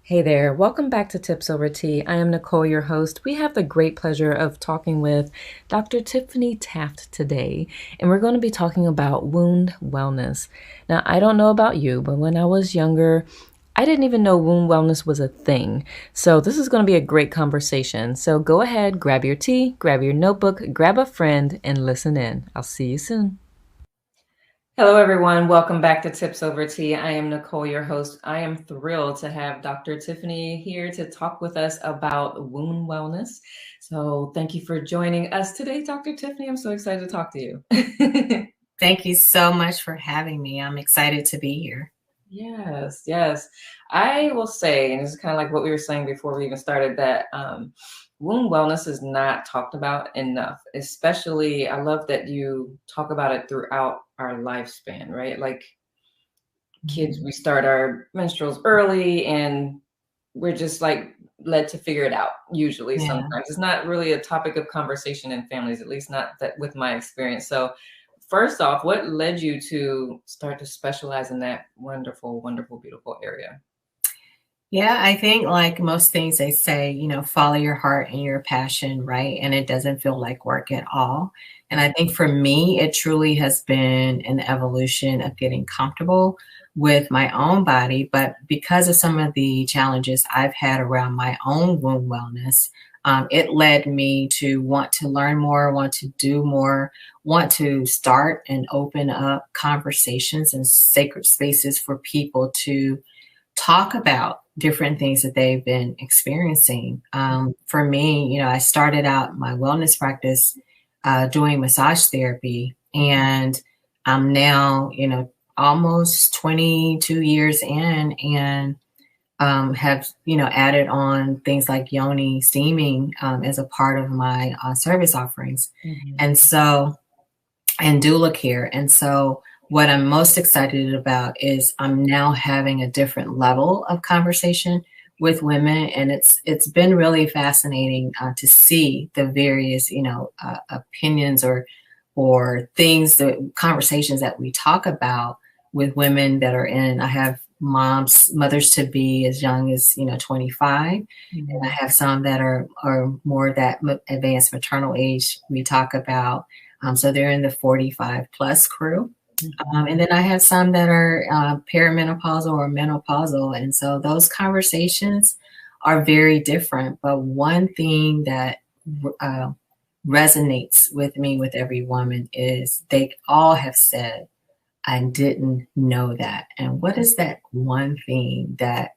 Hey there, welcome back to Tips Over Tea. I am Nicole, your host. We have the great pleasure of talking with Dr. Tiffany Taft today, and we're going to be talking about wound wellness. Now, I don't know about you, but when I was younger, I didn't even know wound wellness was a thing. So this is going to be a great conversation. So go ahead, grab your tea, grab your notebook, grab a friend, and listen in. I'll see you soon. Hello, everyone. Welcome back to Tips Over Tea. I am Nicole, your host. I am thrilled to have Dr. Tiffany here to talk with us about wound wellness. So thank you for joining us today, Dr. Tiffany. I'm so excited to talk to you. Thank you so much for having me. I'm excited to be here. Yes. I will say, and this is kind of like what we were saying before we even started, that wound wellness is not talked about enough. Especially, I love that you talk about it throughout our lifespan, right? Like kids, we start our menstruals early and we're just like led to figure it out. Usually, Yeah. sometimes it's not really a topic of conversation in families, at least not that with my experience. So first off, what led you to start to specialize in that wonderful, wonderful, beautiful area? Yeah, I think like most things they say, follow your heart and your passion, right? And it doesn't feel like work at all. And I think for me, it truly has been an evolution of getting comfortable with my own body. But because of some of the challenges I've had around my own wound wellness, it led me to want to learn more, want to do more, want to start and open up conversations and sacred spaces for people to talk about different things that they've been experiencing. For me, I started out my wellness practice doing massage therapy, and I'm now, almost 22 years in, and have, added on things like yoni steaming as a part of my service offerings. And so, and doula care. And so what I'm most excited about is I'm now having a different level of conversation with women, and it's been really fascinating to see the various opinions or things, the conversations that we talk about with women that are in. I have mothers to be as young as 25, and I have some that are more that advanced maternal age. We talk about. So they're in the 45 plus crew. And then I have some that are perimenopausal or menopausal. And so those conversations are very different. But one thing that resonates with me with every woman is they all have said, I didn't know that. And what is that one thing that,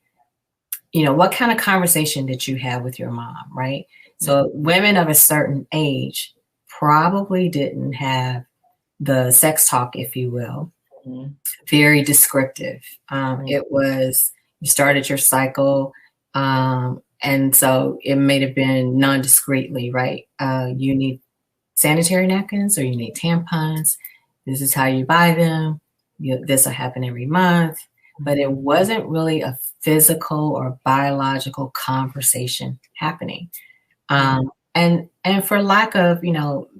what kind of conversation did you have with your mom, right? So women of a certain age probably didn't have the sex talk, if you will, very descriptive. It was, you started your cycle, and so it may have been non-discreetly, right? You need sanitary napkins or you need tampons. This is how you buy them. This will happen every month. But it wasn't really a physical or biological conversation happening. And for lack of,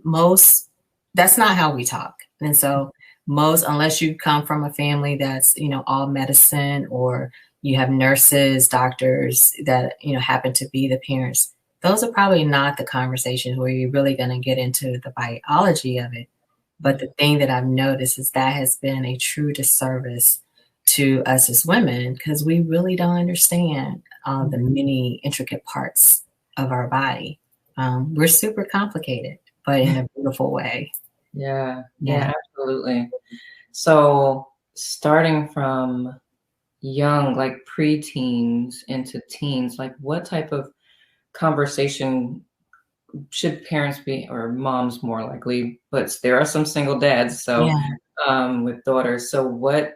most, that's not how we talk. And so most, unless you come from a family that's, all medicine, or you have nurses, doctors that, happen to be the parents, those are probably not the conversations where you're really going to get into the biology of it. But the thing that I've noticed is that has been a true disservice to us as women, because we really don't understand the many intricate parts of our body. We're super complicated, but in a beautiful way. Yeah, absolutely. So starting from young, like preteens into teens, like what type of conversation should parents be, or moms more likely, but there are some single dads, so with daughters. So what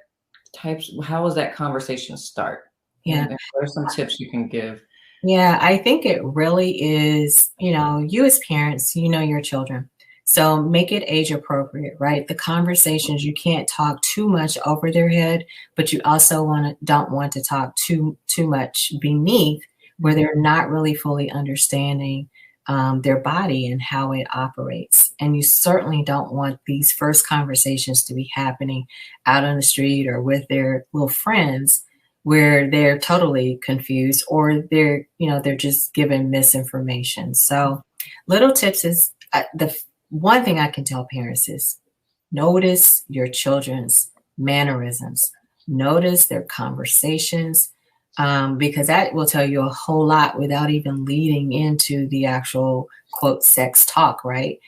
types, how was that conversation start? Yeah. And what are some tips you can give? Yeah, I think it really is, you as parents, your children. So make it age appropriate, right? The conversations, you can't talk too much over their head, but you also don't want to talk too much beneath, where they're not really fully understanding their body and how it operates. And you certainly don't want these first conversations to be happening out on the street or with their little friends, where they're totally confused, or they're just given misinformation. So little tips is the one thing I can tell parents is notice your children's mannerisms, notice their conversations, because that will tell you a whole lot without even leading into the actual quote sex talk, right?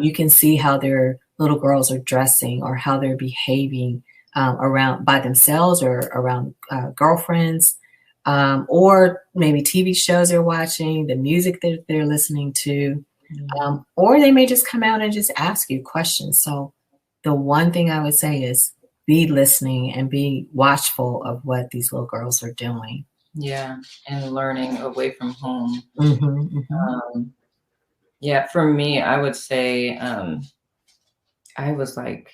You can see how their little girls are dressing or how they're behaving around by themselves or around girlfriends, or maybe TV shows they're watching, the music that they're listening to, or they may just come out and just ask you questions. So the one thing I would say is be listening and be watchful of what these little girls are doing. Yeah, and learning away from home. Mm-hmm, mm-hmm. Yeah, for me, I would say I was like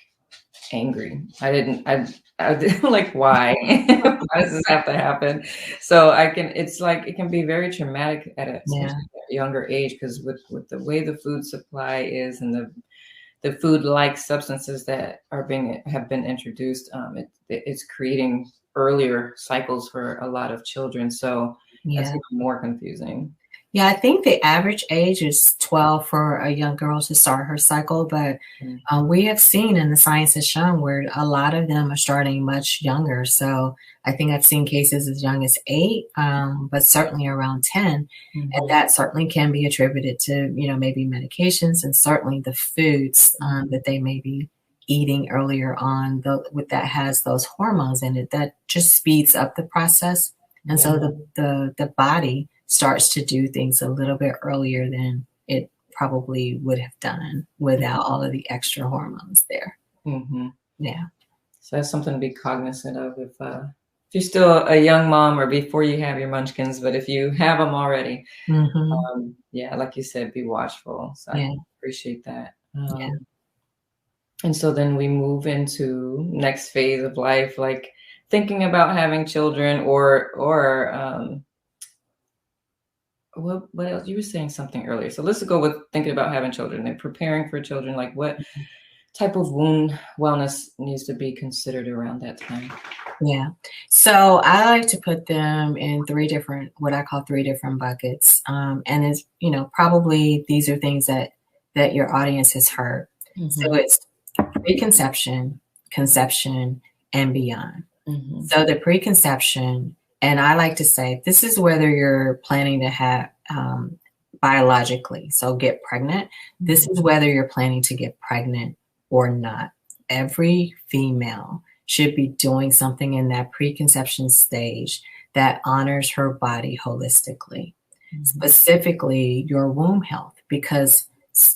angry. I didn't like, why? Why does this have to happen? So it's like, it can be very traumatic at especially at a younger age, because with the way the food supply is and the food-like substances that have been introduced, it's creating earlier cycles for a lot of children. So that's even more confusing. Yeah, I think the average age is 12 for a young girl to start her cycle, but we have seen, and the science has shown, where a lot of them are starting much younger. So I think I've seen cases as young as 8, but certainly around 10. And that certainly can be attributed to, maybe medications, and certainly the foods that they may be eating earlier on, that has those hormones in it that just speeds up the process. And so the body starts to do things a little bit earlier than it probably would have done without all of the extra hormones there. Yeah. So that's something to be cognizant of if you're still a young mom, or before you have your munchkins, but if you have them already, like you said, be watchful. So I appreciate that. And so then we move into next phase of life, like thinking about having children, or what else? You were saying something earlier. So let's go with thinking about having children and preparing for children. Like, what type of wound wellness needs to be considered around that time? Yeah. So I like to put them in what I call three different buckets. And it's, probably these are things that your audience has heard. So it's preconception, conception, and beyond. So the preconception, and I like to say, this is whether you're planning to have biologically, so get pregnant. This is whether you're planning to get pregnant or not. Every female should be doing something in that preconception stage that honors her body holistically, specifically your womb health, because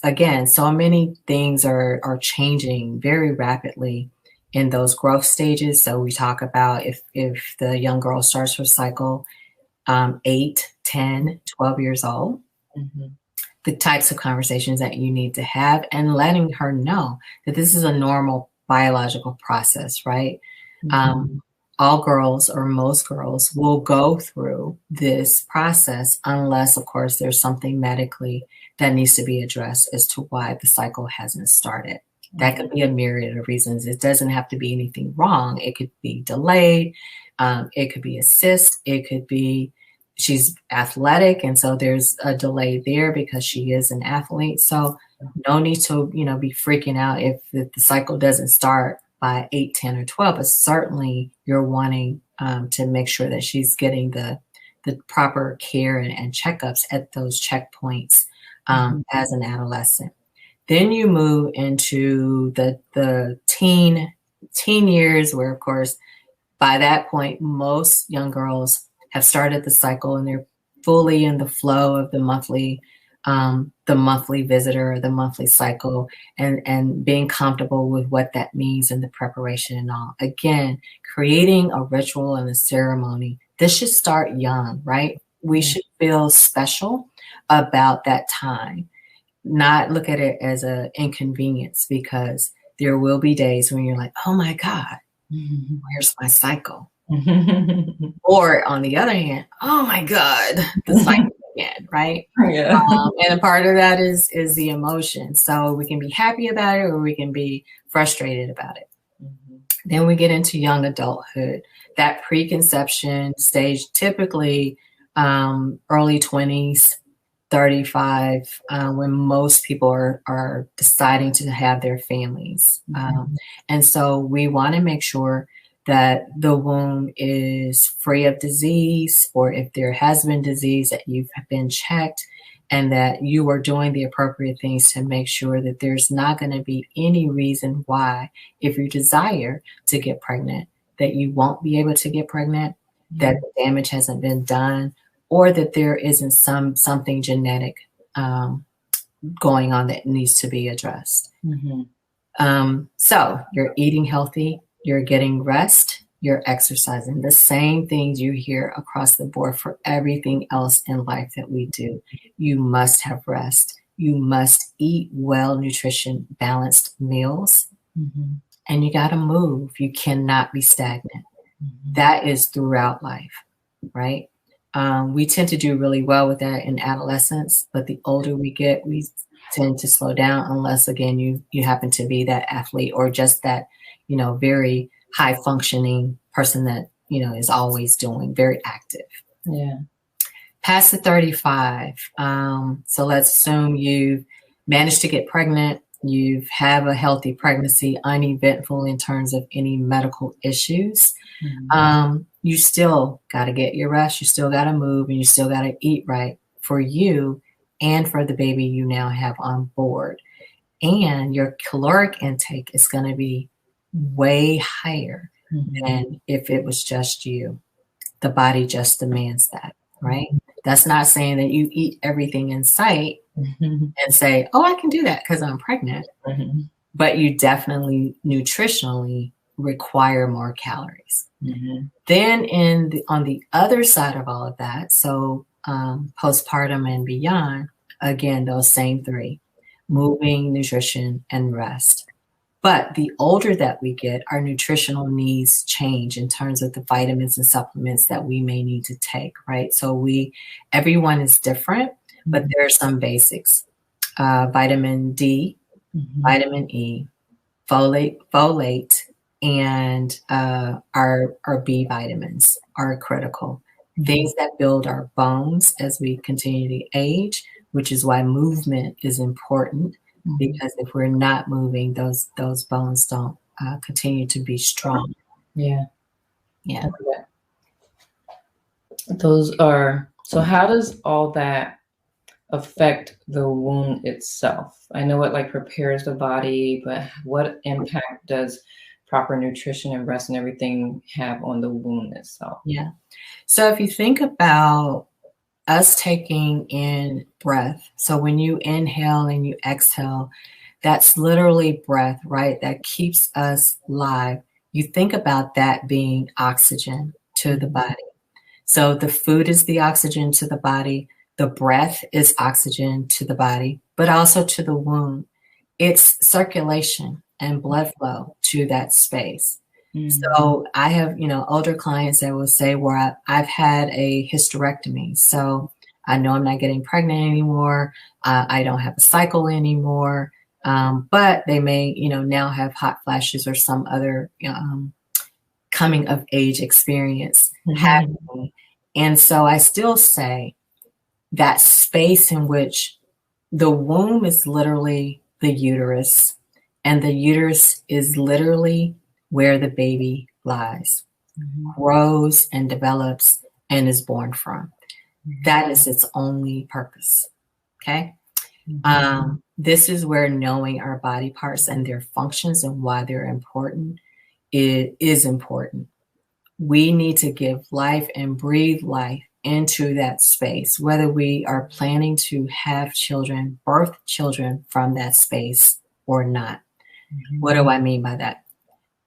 again, so many things are changing very rapidly in those growth stages. So we talk about if the young girl starts her cycle 8, 10, 12 years old, the types of conversations that you need to have, and letting her know that this is a normal biological process, right? All girls, or most girls, will go through this process unless, of course, there's something medically that needs to be addressed as to why the cycle hasn't started. That could be a myriad of reasons. It doesn't have to be anything wrong. It could be delayed. It could be a cyst. It could be she's athletic, and so there's a delay there because she is an athlete. So no need to, be freaking out if the cycle doesn't start by 8, 10, or 12. But certainly you're wanting to make sure that she's getting the proper care and checkups at those checkpoints as an adolescent. Then you move into the teen years, where, of course, by that point, most young girls have started the cycle and they're fully in the flow of the monthly visitor, or the monthly cycle, and being comfortable with what that means and the preparation and all. Again, creating a ritual and a ceremony. This should start young, right? We should feel special about that time. Not look at it as an inconvenience, because there will be days when you're like, oh my God, where's my cycle? Or on the other hand, oh my God, the cycle again, right? And a part of that is the emotion. So we can be happy about it, or we can be frustrated about it. Then we get into young adulthood. That preconception stage, typically early 20s, 35, when most people are deciding to have their families. And so we want to make sure that the womb is free of disease, or if there has been disease, that you've been checked and that you are doing the appropriate things to make sure that there's not going to be any reason why, if you desire to get pregnant, that you won't be able to get pregnant, that the damage hasn't been done, or that there isn't something genetic going on that needs to be addressed. So you're eating healthy, you're getting rest, you're exercising. The same things you hear across the board for everything else in life that we do. You must have rest. You must eat well, nutrition, balanced meals. And you got to move. You cannot be stagnant. That is throughout life, right? We tend to do really well with that in adolescence, but the older we get, we tend to slow down, unless, again, you happen to be that athlete, or just that, very high functioning person that, is always doing, very active. Yeah. Past the 35. So let's assume you've managed to get pregnant. You have a healthy pregnancy, uneventful in terms of any medical issues. You still got to get your rest. You still got to move, and you still got to eat right for you and for the baby you now have on board. And your caloric intake is going to be way higher than if it was just you. The body just demands that, right? That's not saying that you eat everything in sight and say, oh, I can do that because I'm pregnant. But you definitely nutritionally require more calories. Then on the other side of all of that, so postpartum and beyond, again, those same three: moving, nutrition, and rest. But the older that we get, our nutritional needs change in terms of the vitamins and supplements that we may need to take, right? So everyone is different, but there are some basics. Vitamin D, vitamin E, folate, and our B vitamins are critical. Things that build our bones as we continue to age, which is why movement is important. Because if we're not moving, those bones don't continue to be strong. Yeah. Okay. So how does all that affect the womb itself? I know it prepares the body, but what impact does proper nutrition and rest and everything have on the womb itself? Yeah. So if you think about us taking in breath, so when you inhale and you exhale, that's literally breath, right? That keeps us alive. You think about that being oxygen to the body. So the food is the oxygen to the body. The breath is oxygen to the body, but also to the womb. It's circulation and blood flow to that space. So I have, older clients that will say, well, I've had a hysterectomy, so I know I'm not getting pregnant anymore. I don't have a cycle anymore. But they may, now have hot flashes or some other coming of age experience happening. And so I still say that space in which the womb is literally the uterus, and the uterus is literally where the baby lies, grows and develops and is born from. That is its only purpose. Okay. This is where knowing our body parts and their functions and why they're important is important. We need to give life and breathe life into that space, whether we are planning to have children, birth children from that space or not. What do I mean by that?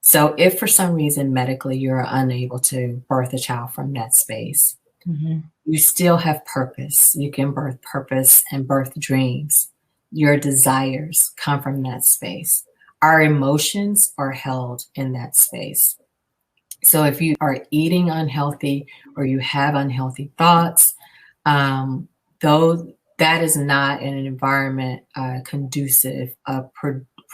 So if for some reason medically you're unable to birth a child from that space, you still have purpose. You can birth purpose and birth dreams. Your desires come from that space. Our emotions are held in that space. So if you are eating unhealthy or you have unhealthy thoughts, though that is not in an environment conducive of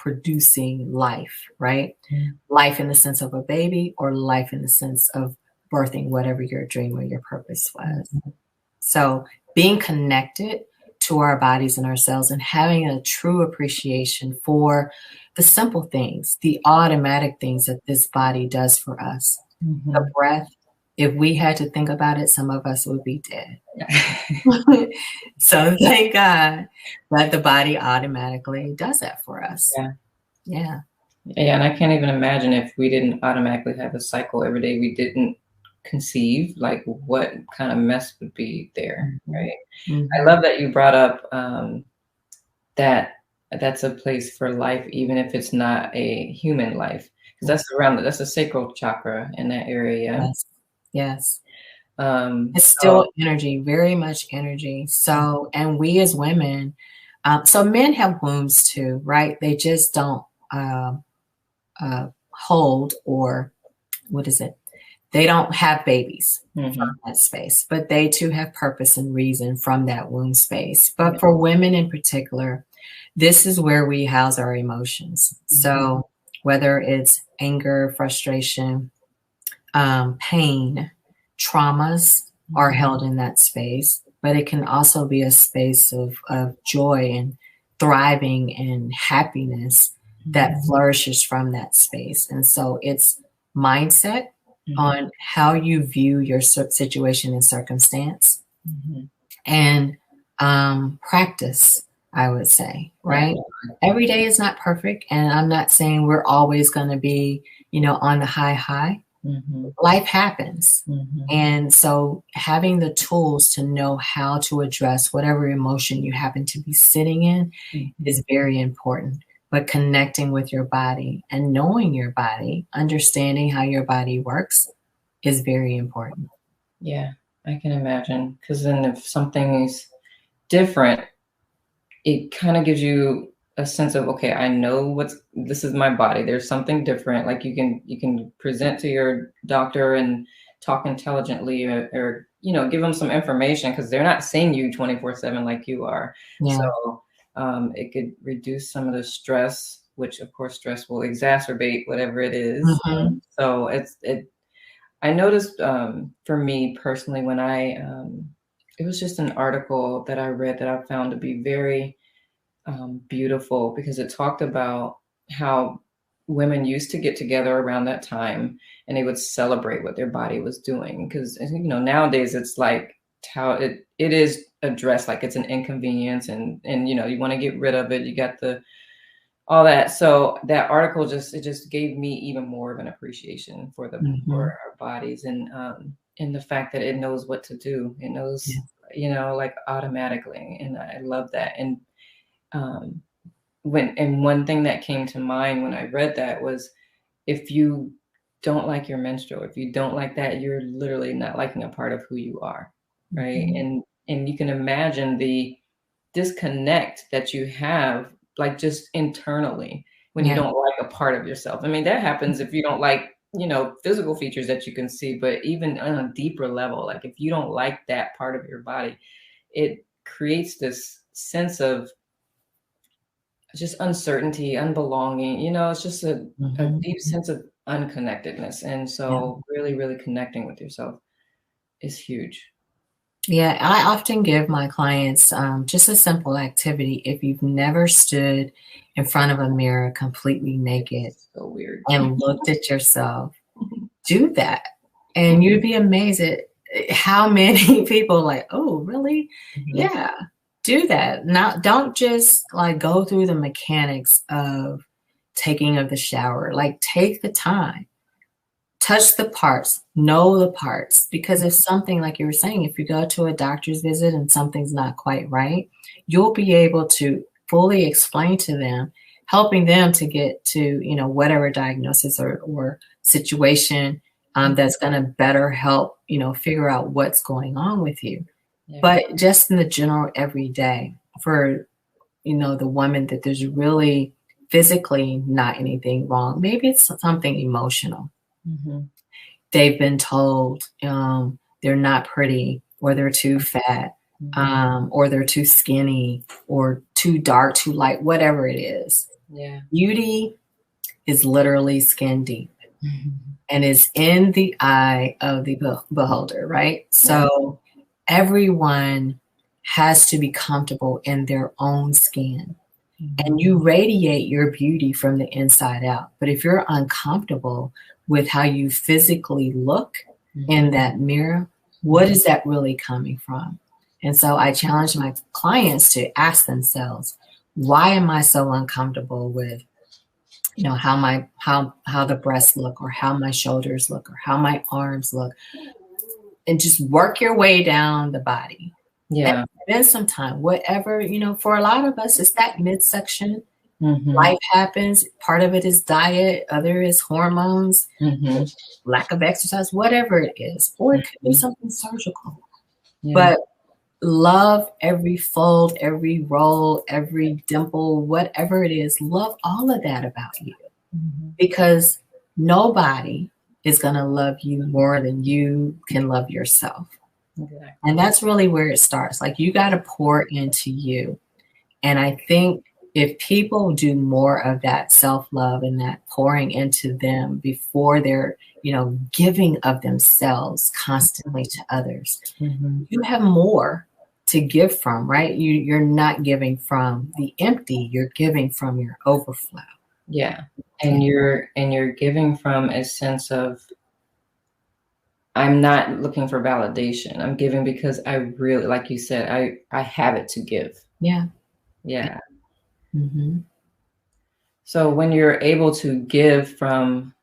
producing life, right? Mm-hmm. Life in the sense of a baby, or life in the sense of birthing whatever your dream or your purpose was. Mm-hmm. So being connected to our bodies and ourselves, and having a true appreciation for the simple things, the automatic things that this body does for us. The breath, if we had to think about it, some of us would be dead. So thank God that the body automatically does that for us. Yeah. Yeah. Yeah, and I can't even imagine if we didn't automatically have a cycle every day we didn't conceive, like what kind of mess would be there, right? I love that you brought up that that's a place for life, even if it's not a human life, because that's the sacral chakra in that area. Yes. Yes. It's So, still energy, very much energy. So, and we as women, so men have wombs too, right? They just don't hold, or what is it? They don't have babies from that space, but they too have purpose and reason from that womb space. But for women in particular, this is where we house our emotions. So whether it's anger, frustration, pain, traumas are held in that space, but it can also be a space of joy and thriving and happiness that flourishes from that space. And so it's mindset on how you view your situation and circumstance, and practice, I would say, right? Every day is not perfect, and I'm not saying we're always going to be, on the high. Life happens. And so having the tools to know how to address whatever emotion you happen to be sitting in is very important. But connecting with your body and knowing your body, understanding how your body works, is very important. Yeah, I can imagine. Because then if something is different, it kind of gives you a sense of, okay, I know this is my body. There's something different. Like you can present to your doctor and talk intelligently, or give them some information, because they're not seeing you 24/7 like you are. Yeah. So it could reduce some of the stress, which of course stress will exacerbate whatever it is. So I noticed for me personally, when it was just an article that I read that I found to be very beautiful, because it talked about how women used to get together around that time and they would celebrate what their body was doing. Because nowadays it's like how it is addressed like it's an inconvenience, and you want to get rid of it. You got all that. So that article just gave me even more of an appreciation for for our bodies, and the fact that it knows what to do. It knows, like automatically, and I love that. And one thing that came to mind when I read that was, if you don't like your menstrual, if you don't like that, you're literally not liking a part of who you are, right? And you can imagine the disconnect that you have, like just internally, when you don't like a part of yourself. I mean, that happens if you don't like, physical features that you can see, but even on a deeper level, like if you don't like that part of your body, it creates this sense of just uncertainty, unbelonging. It's just a deep sense of unconnectedness. And so really, really connecting with yourself is huge. Yeah, I often give my clients just a simple activity. If you've never stood in front of a mirror completely naked So weird. and looked at yourself, do that. And you'd be amazed at how many people like, oh, really? Yeah, do that. Now, don't just like go through the mechanics of taking of the shower. Like, take the time. Touch the parts, know the parts, because if something, like you were saying, if you go to a doctor's visit and something's not quite right, you'll be able to fully explain to them, helping them to get to, whatever diagnosis or situation that's going to better help, figure out what's going on with you. But just in the general everyday, for, the woman that there's really physically not anything wrong, maybe it's something emotional. They've been told they're not pretty, or they're too fat, or they're too skinny, or too dark, too light, whatever it is. Yeah. Beauty is literally skin deep Mm-hmm. and is in the eye of the beholder, right? So everyone has to be comfortable in their own skin. Mm-hmm. And you radiate your beauty from the inside out. But if you're uncomfortable with how you physically look in that mirror, what is that really coming from? And so I challenge my clients to ask themselves, why am I so uncomfortable with, you know, how the breasts look, or how my shoulders look, or how my arms look? And just work your way down the body. Yeah. And spend some time, whatever, you know, for a lot of us, it's that midsection. Mm-hmm. Life happens. Part of it is diet, other is hormones, Mm-hmm. lack of exercise, whatever it is. Or it could be something surgical. Yeah. But love every fold, every roll, every dimple, whatever it is. Love all of that about you. Mm-hmm. Because nobody is going to love you more than you can love yourself. Exactly. And that's really where it starts. Like, you got to pour into you. And I think if people do more of that self-love and that pouring into them before they're, you know, giving of themselves constantly to others, Mm-hmm. you have more to give from, right? You're not giving from the empty, you're giving from your overflow. Yeah. And you're giving from a sense of, I'm not looking for validation. I'm giving because I really, like you said, I have it to give. Yeah. Yeah. Mm-hmm. So when you're able to give from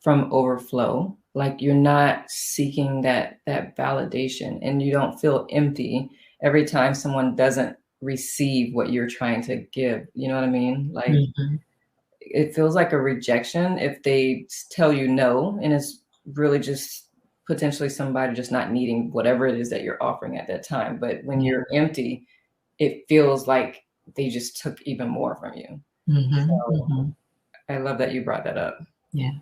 overflow, like, you're not seeking that validation, and you don't feel empty every time someone doesn't receive what you're trying to give. You know what I mean? Like, Mm-hmm. it feels like a rejection if they tell you no, and it's really just potentially somebody just not needing whatever it is that you're offering at that time. But when you're empty, it feels like they just took even more from you. Mm-hmm. So Mm-hmm. I love that you brought that up. Yeah.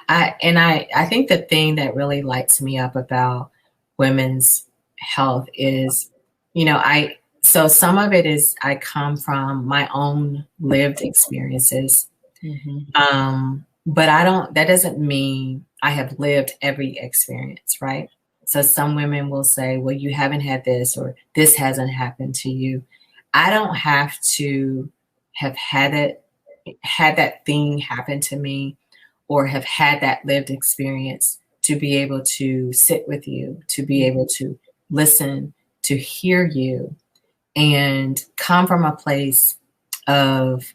I think the thing that really lights me up about women's health is, you know, so some of it is I come from my own lived experiences. Mm-hmm. But that doesn't mean I have lived every experience, right? So some women will say, well, you haven't had this, or this hasn't happened to you. I don't have to have had that thing happen to me, or have had that lived experience to be able to sit with you, to be able to listen, to hear you, and come from a place of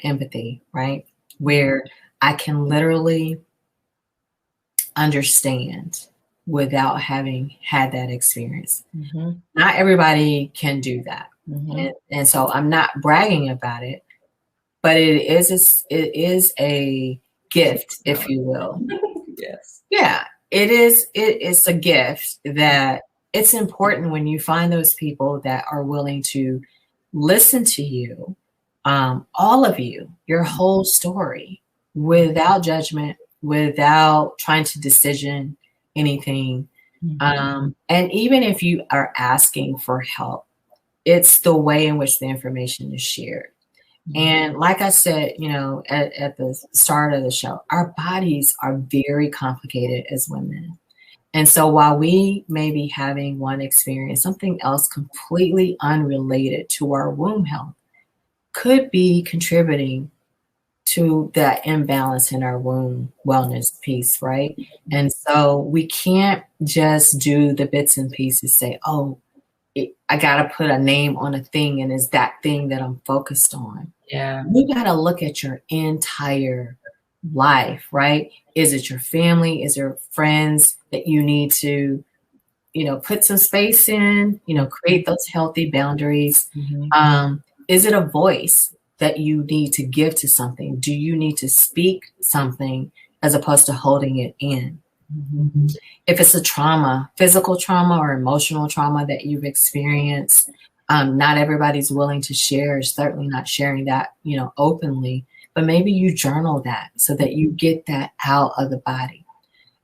empathy, right? Where I can literally understand without having had that experience. Mm-hmm. Not everybody can do that. Mm-hmm. And so I'm not bragging about it, but it is a gift, if you will. Yes. Yeah, it is. It's a gift that it's important when you find those people that are willing to listen to you, all of you, your whole story, without judgment, without trying to decision anything. Mm-hmm. And even if you are asking for help, it's the way in which the information is shared. And like I said, you know, at the start of the show, our bodies are very complicated as women. And so while we may be having one experience, something else completely unrelated to our womb health could be contributing to that imbalance in our womb wellness piece, right? And so we can't just do the bits and pieces, say, oh, I got to put a name on a thing, and it's that thing that I'm focused on. Yeah. You got to look at your entire life, right? Is it your family? Is there friends that you need to, you know, put some space in, you know, create those healthy boundaries? Mm-hmm. Is it a voice that you need to give to something? Do you need to speak something as opposed to holding it in? Mm-hmm. If it's a trauma, physical trauma or emotional trauma that you've experienced, not everybody's willing to share, certainly not sharing that, you know, openly, but maybe you journal that so that you get that out of the body.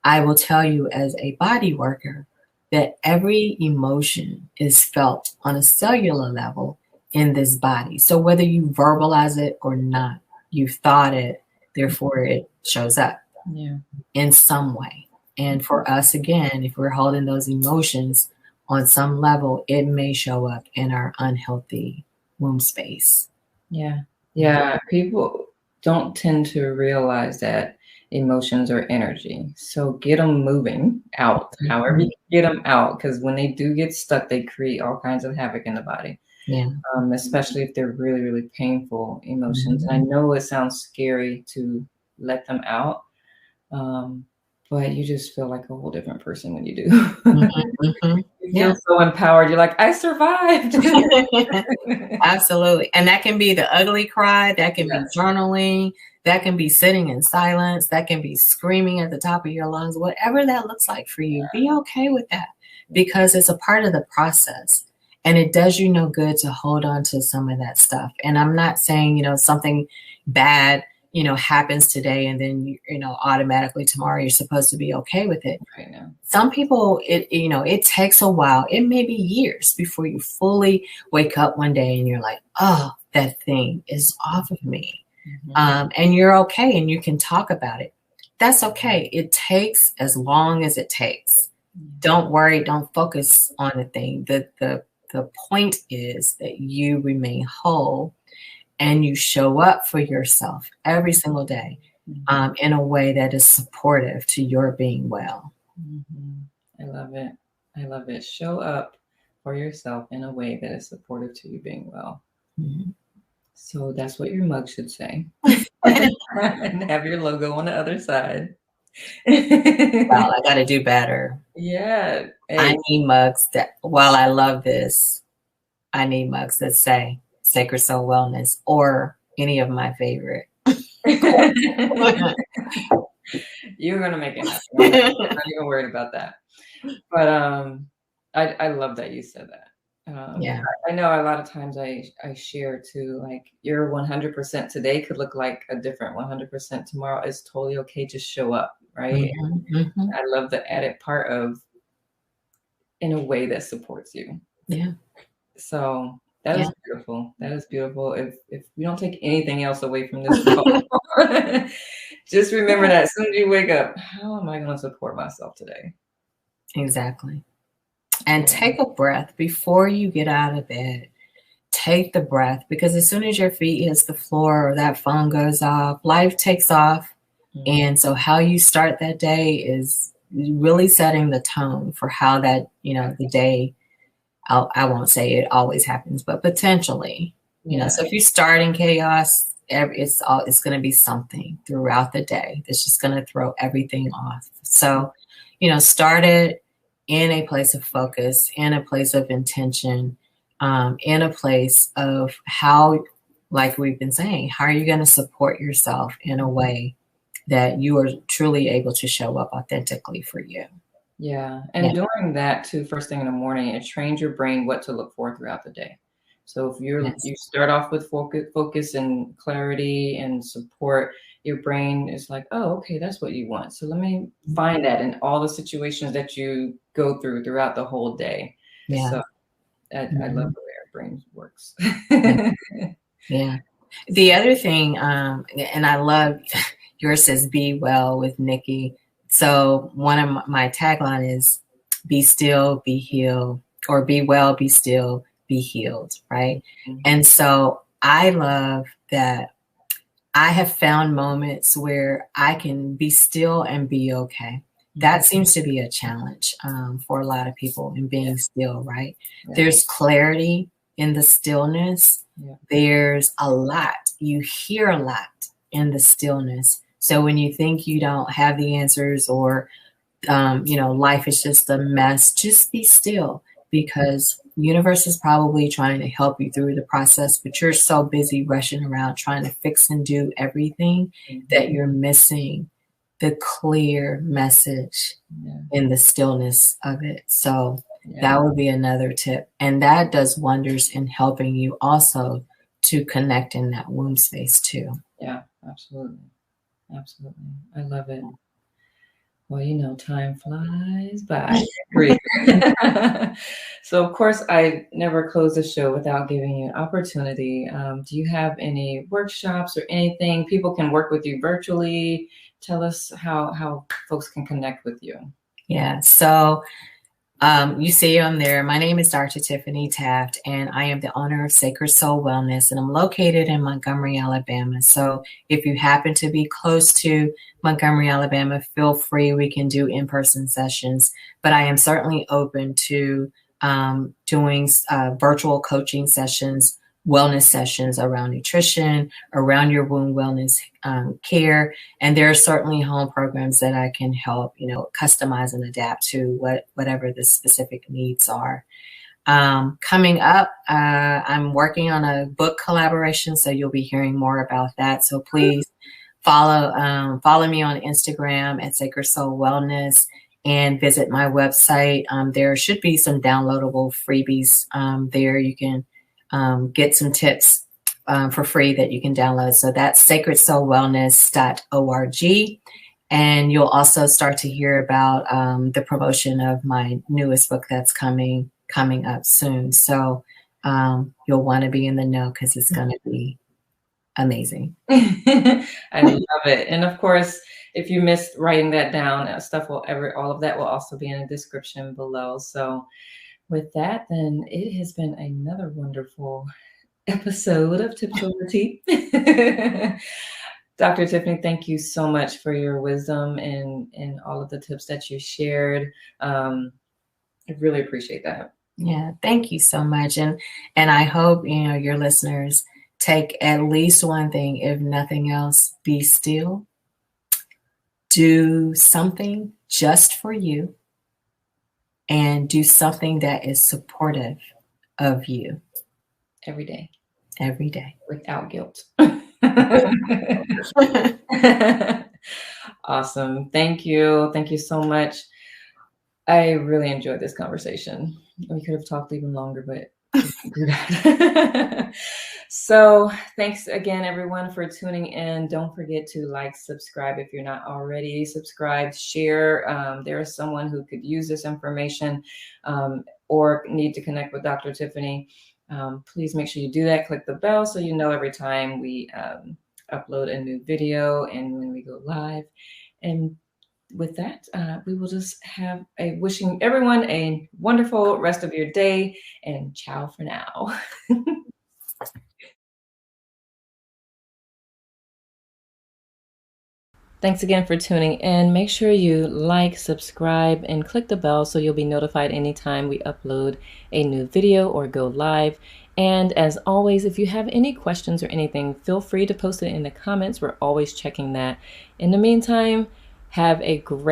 I will tell you, as a body worker, that every emotion is felt on a cellular level in this body. So whether you verbalize it or not, you've thought it, therefore it shows up in some way. And for us, again, if we're holding those emotions on some level, it may show up in our unhealthy womb space. Yeah. People don't tend to realize that emotions are energy. So get them moving out, however you get them out, because when they do get stuck, they create all kinds of havoc in the body. Especially if they're really, really painful emotions. And I know it sounds scary to let them out, but you just feel like a whole different person when you do. You feel so empowered. You're like, I survived. Absolutely. And that can be the ugly cry. That can be journaling. That can be sitting in silence. That can be screaming at the top of your lungs. Whatever that looks like for you, be okay with that, because it's a part of the process. And it does you no good to hold on to some of that stuff. And I'm not saying, something bad, happens today and then, automatically tomorrow you're supposed to be okay with it. Right now. Some people, it takes a while. It may be years before you fully wake up one day and you're like, oh, that thing is off of me. And you're okay and you can talk about it. That's okay. It takes as long as it takes. Don't worry. Don't focus on the thing. The point is that you remain whole and you show up for yourself every single day in a way that is supportive to your being well. I love it. I love it. Show up for yourself in a way that is supportive to you being well. So that's what your mug should say. And have your logo on the other side. Well, I got to do better. Yeah. Hey. I need mugs that, while I love this, I need mugs that say Sacred Soul Wellness or any of my favorite. You're going to make it happen. I'm not even worried about that. But I love that you said that. I know a lot of times I share too, like your 100% today could look like a different 100% tomorrow. It's totally okay. Just show up. Right. I love the added part of in a way that supports you. So that is beautiful. That is beautiful. If we don't take anything else away from this call, just remember that as soon as you wake up, how am I going to support myself today? Exactly. And take a breath before you get out of bed. Take the breath, because as soon as your feet hits the floor or that phone goes off, life takes off. And so how you start that day is really setting the tone for how that, the day, I won't say it always happens, but potentially, so if you start in chaos, it's going to be something throughout the day that's just going to throw everything off. So, start it in a place of focus, in a place of intention, in a place of how, like we've been saying, how are you going to support yourself in a way that you are truly able to show up authentically for you. And doing that too, first thing in the morning, it trains your brain what to look for throughout the day. So if you start off with focus and clarity and support, your brain is like, oh, okay, that's what you want. So let me find that in all the situations that you go throughout the whole day. So I love the way our brain works. The other thing, and I love yours says be well with Nikki. So one of my tagline is be still, be healed, or be well, be still, be healed. Right. And so I love that I have found moments where I can be still and be okay. That seems to be a challenge for a lot of people in being still. Right. There's clarity in the stillness. There's a lot. You hear a lot in the stillness. So when you think you don't have the answers or, life is just a mess, just be still, because universe is probably trying to help you through the process, but you're so busy rushing around trying to fix and do everything that you're missing the clear message in the stillness of it. So that would be another tip. And that does wonders in helping you also to connect in that womb space too. Yeah, absolutely. Absolutely. I love it. Well, time flies by. I agree. So, of course, I never close the show without giving you an opportunity. Do you have any workshops or anything people can work with you virtually? Tell us how folks can connect with you. Yeah. So you see on there, my name is Dr. Tiffany Taft, and I am the owner of Sacred Soul Wellness, and I'm located in Montgomery, Alabama. So if you happen to be close to Montgomery, Alabama, feel free. We can do in-person sessions, but I am certainly open to doing virtual coaching sessions, wellness sessions around nutrition, around your wound wellness care. And there are certainly home programs that I can help, customize and adapt to whatever the specific needs are. Coming up, I'm working on a book collaboration, so you'll be hearing more about that. So please follow me on Instagram at Sacred Soul Wellness and visit my website. There should be some downloadable freebies there. You can get some tips for free that you can download. So that's sacredsoulwellness.org. And you'll also start to hear about the promotion of my newest book that's coming up soon. So you'll want to be in the know because it's going to be amazing. I love it. And of course, if you missed writing that down, all of that will also be in the description below. So with that, then it has been another wonderful episode of Tips Over Tea. Dr. Tiffany, thank you so much for your wisdom and all of the tips that you shared. I really appreciate that. Yeah, thank you so much. And I hope, your listeners take at least one thing, if nothing else, be still. Do something just for you and do something that is supportive of you. Every day. Every day. Without guilt. Awesome. Thank you. Thank you so much. I really enjoyed this conversation. We could have talked even longer, but do that. So thanks again, everyone, for tuning in. Don't forget to like, subscribe if you're not already subscribed, share. There is someone who could use this information or need to connect with Dr. Tiffany. Please make sure you do that. Click the bell so you know every time we upload a new video and when we go live. And with that, we will just have wishing everyone a wonderful rest of your day, and ciao for now. Thanks again for tuning in. Make sure you like, subscribe, and click the bell so you'll be notified anytime we upload a new video or go live. And as always, if you have any questions or anything, feel free to post it in the comments. We're always checking that. In the meantime, have a great